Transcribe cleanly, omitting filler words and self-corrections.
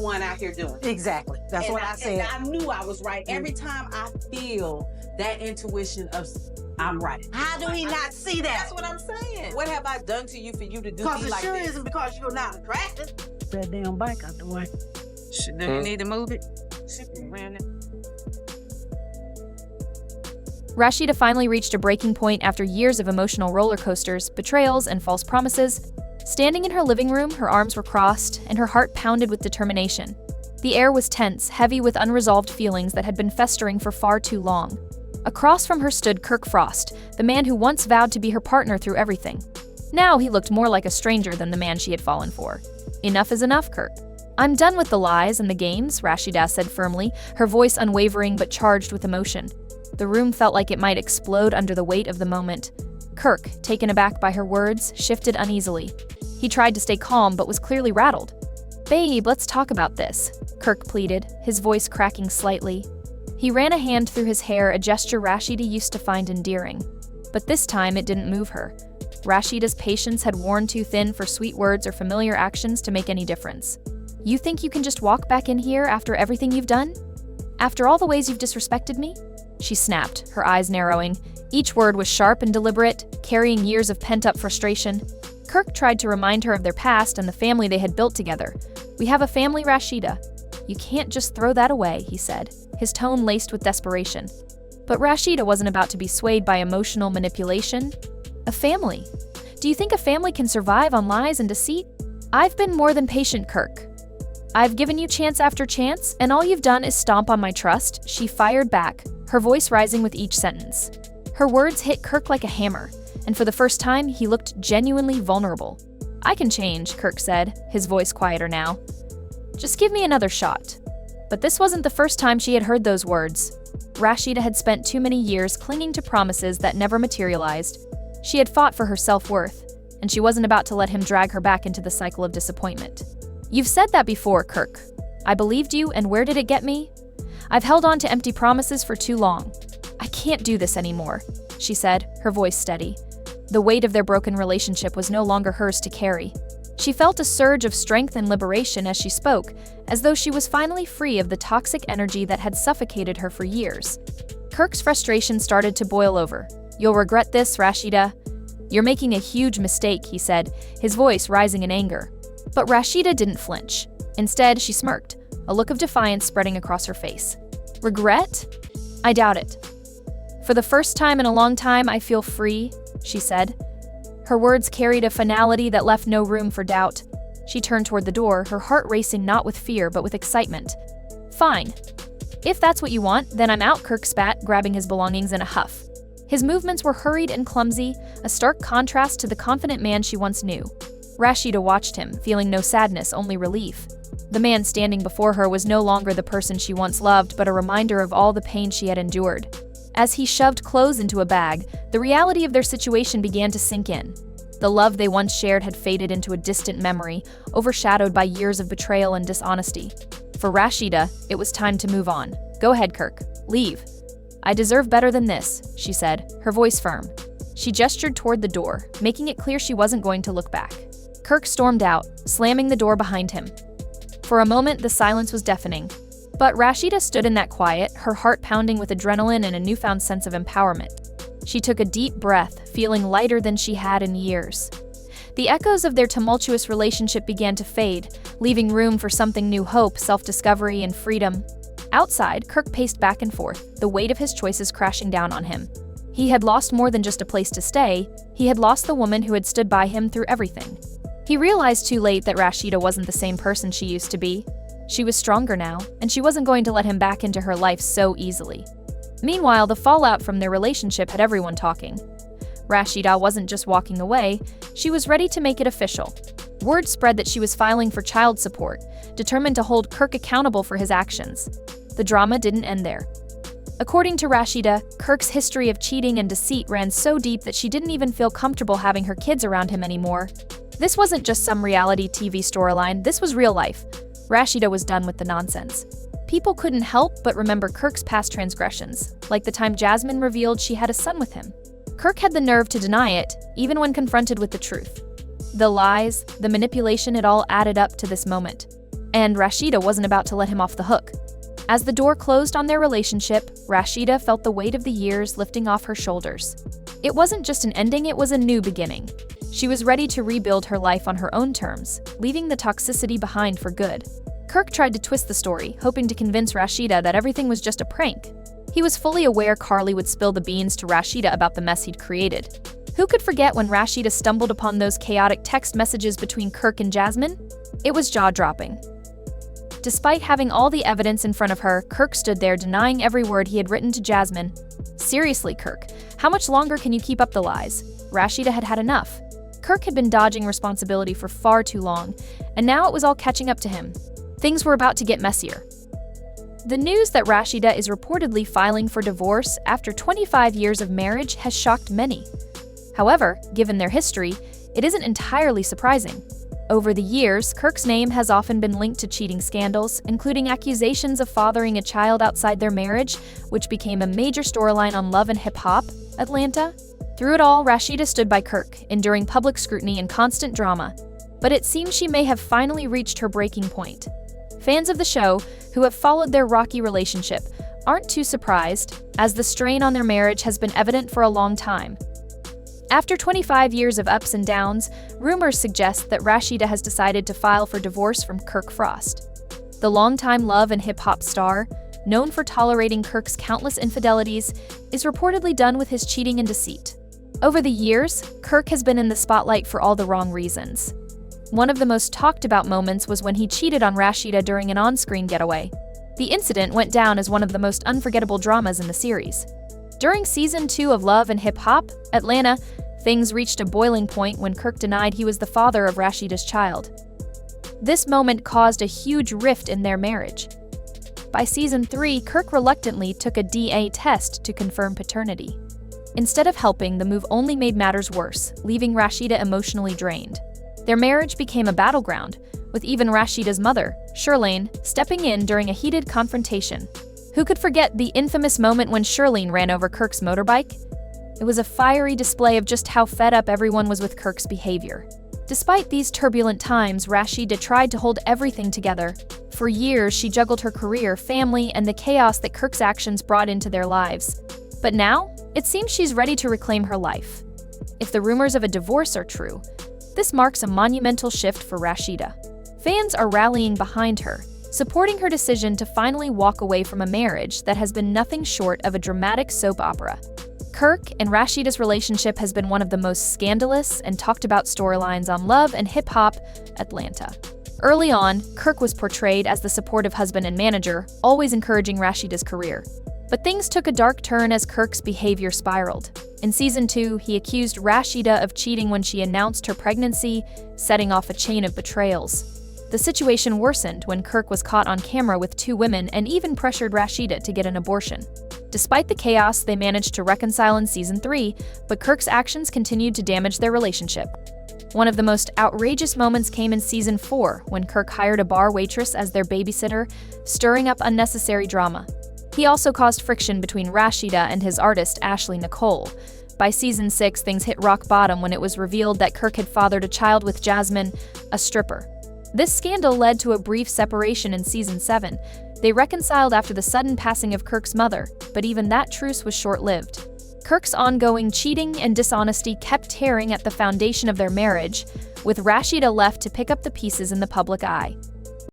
the one out here doing it. Exactly. That's what I said. And I knew I was right. Every time I feel that intuition of I'm right. How do we not see that? That's what I'm saying. What have I done to you for you to do Because me it like sure this? isn't because you're not attractive. That damn bike out the way. Do you need to move it? Ran it. Rasheeda finally reached a breaking point after years of emotional roller coasters, betrayals, and false promises. Standing in her living room, her arms were crossed, and her heart pounded with determination. The air was tense, heavy with unresolved feelings that had been festering for far too long. Across from her stood Kirk Frost, the man who once vowed to be her partner through everything. Now he looked more like a stranger than the man she had fallen for. Enough is enough, Kirk. I'm done with the lies and the games, Rasheeda said firmly, her voice unwavering but charged with emotion. The room felt like it might explode under the weight of the moment. Kirk, taken aback by her words, shifted uneasily. He tried to stay calm but was clearly rattled. Babe, let's talk about this, Kirk pleaded, his voice cracking slightly. He ran a hand through his hair, a gesture Rasheeda used to find endearing. But this time it didn't move her. Rasheeda's patience had worn too thin for sweet words or familiar actions to make any difference. You think you can just walk back in here after everything you've done? After all the ways you've disrespected me? She snapped, her eyes narrowing. Each word was sharp and deliberate, carrying years of pent-up frustration. Kirk tried to remind her of their past and the family they had built together. We have a family, Rasheeda. You can't just throw that away, he said, his tone laced with desperation. But Rasheeda wasn't about to be swayed by emotional manipulation. A family? Do you think a family can survive on lies and deceit? I've been more than patient, Kirk. I've given you chance after chance, and all you've done is stomp on my trust, she fired back, her voice rising with each sentence. Her words hit Kirk like a hammer, and for the first time, he looked genuinely vulnerable. I can change, Kirk said, his voice quieter now. Just give me another shot. But this wasn't the first time she had heard those words. Rasheeda had spent too many years clinging to promises that never materialized. She had fought for her self-worth, and she wasn't about to let him drag her back into the cycle of disappointment. You've said that before, Kirk. I believed you, and where did it get me? I've held on to empty promises for too long. I can't do this anymore, she said, her voice steady. The weight of their broken relationship was no longer hers to carry. She felt a surge of strength and liberation as she spoke, as though she was finally free of the toxic energy that had suffocated her for years. Kirk's frustration started to boil over. You'll regret this, Rasheeda. You're making a huge mistake, he said, his voice rising in anger. But Rasheeda didn't flinch. Instead, she smirked, a look of defiance spreading across her face. Regret? I doubt it. For the first time in a long time, I feel free, she said. Her words carried a finality that left no room for doubt. She turned toward the door, her heart racing not with fear but with excitement. Fine. If that's what you want, then I'm out, Kirk spat, grabbing his belongings in a huff. His movements were hurried and clumsy, a stark contrast to the confident man she once knew. Rasheeda watched him, feeling no sadness, only relief. The man standing before her was no longer the person she once loved, but a reminder of all the pain she had endured. As he shoved clothes into a bag, the reality of their situation began to sink in. The love they once shared had faded into a distant memory, overshadowed by years of betrayal and dishonesty. For Rasheeda, it was time to move on. Go ahead, Kirk. Leave. I deserve better than this, she said, her voice firm. She gestured toward the door, making it clear she wasn't going to look back. Kirk stormed out, slamming the door behind him. For a moment, the silence was deafening. But Rasheeda stood in that quiet, her heart pounding with adrenaline and a newfound sense of empowerment. She took a deep breath, feeling lighter than she had in years. The echoes of their tumultuous relationship began to fade, leaving room for something new: hope, self-discovery, and freedom. Outside, Kirk paced back and forth, the weight of his choices crashing down on him. He had lost more than just a place to stay, he had lost the woman who had stood by him through everything. He realized too late that Rasheeda wasn't the same person she used to be. She was stronger now, and she wasn't going to let him back into her life so easily. Meanwhile, the fallout from their relationship had everyone talking. Rasheeda wasn't just walking away, she was ready to make it official. Word spread that she was filing for child support, determined to hold Kirk accountable for his actions. The drama didn't end there. According to Rasheeda, Kirk's history of cheating and deceit ran so deep that she didn't even feel comfortable having her kids around him anymore. This wasn't just some reality TV storyline, this was real life. Rasheeda was done with the nonsense. People couldn't help but remember Kirk's past transgressions, like the time Jasmine revealed she had a son with him. Kirk had the nerve to deny it, even when confronted with the truth. The lies, the manipulation, it all added up to this moment. And Rasheeda wasn't about to let him off the hook. As the door closed on their relationship, Rasheeda felt the weight of the years lifting off her shoulders. It wasn't just an ending, it was a new beginning. She was ready to rebuild her life on her own terms, leaving the toxicity behind for good. Kirk tried to twist the story, hoping to convince Rasheeda that everything was just a prank. He was fully aware Carly would spill the beans to Rasheeda about the mess he'd created. Who could forget when Rasheeda stumbled upon those chaotic text messages between Kirk and Jasmine? It was jaw-dropping. Despite having all the evidence in front of her, Kirk stood there denying every word he had written to Jasmine. Seriously, Kirk, how much longer can you keep up the lies? Rasheeda had had enough. Kirk had been dodging responsibility for far too long, and now it was all catching up to him. Things were about to get messier. The news that Rasheeda is reportedly filing for divorce after 25 years of marriage has shocked many. However, given their history, it isn't entirely surprising. Over the years, Kirk's name has often been linked to cheating scandals, including accusations of fathering a child outside their marriage, which became a major storyline on Love and Hip Hop, Atlanta. Through it all, Rasheeda stood by Kirk, enduring public scrutiny and constant drama. But it seems she may have finally reached her breaking point. Fans of the show, who have followed their rocky relationship, aren't too surprised, as the strain on their marriage has been evident for a long time. After 25 years of ups and downs, rumors suggest that Rasheeda has decided to file for divorce from Kirk Frost. The longtime Love and Hip Hop star, known for tolerating Kirk's countless infidelities, is reportedly done with his cheating and deceit. Over the years, Kirk has been in the spotlight for all the wrong reasons. One of the most talked about moments was when he cheated on Rasheeda during an on-screen getaway. The incident went down as one of the most unforgettable dramas in the series. During Season 2 of Love and Hip Hop, Atlanta, things reached a boiling point when Kirk denied he was the father of Rasheeda's child. This moment caused a huge rift in their marriage. By Season 3, Kirk reluctantly took a DNA test to confirm paternity. Instead of helping, the move only made matters worse, leaving Rasheeda emotionally drained. Their marriage became a battleground, with even Rasheeda's mother, Shirlane, stepping in during a heated confrontation. Who could forget the infamous moment when Shirlane ran over Kirk's motorbike? It was a fiery display of just how fed up everyone was with Kirk's behavior. Despite these turbulent times, Rasheeda tried to hold everything together. For years, she juggled her career, family, and the chaos that Kirk's actions brought into their lives. But now, it seems she's ready to reclaim her life. If the rumors of a divorce are true, this marks a monumental shift for Rasheeda. Fans are rallying behind her, supporting her decision to finally walk away from a marriage that has been nothing short of a dramatic soap opera. Kirk and Rasheeda's relationship has been one of the most scandalous and talked about storylines on Love and Hip Hop, Atlanta. Early on, Kirk was portrayed as the supportive husband and manager, always encouraging Rasheeda's career. But things took a dark turn as Kirk's behavior spiraled. In Season 2, he accused Rasheeda of cheating when she announced her pregnancy, setting off a chain of betrayals. The situation worsened when Kirk was caught on camera with 2 women and even pressured Rasheeda to get an abortion. Despite the chaos, they managed to reconcile in Season 3, but Kirk's actions continued to damage their relationship. One of the most outrageous moments came in Season 4, when Kirk hired a bar waitress as their babysitter, stirring up unnecessary drama. He also caused friction between Rasheeda and his artist, Ashley Nicole. By Season 6, things hit rock bottom when it was revealed that Kirk had fathered a child with Jasmine, a stripper. This scandal led to a brief separation in Season 7. They reconciled after the sudden passing of Kirk's mother, but even that truce was short-lived. Kirk's ongoing cheating and dishonesty kept tearing at the foundation of their marriage, with Rasheeda left to pick up the pieces in the public eye.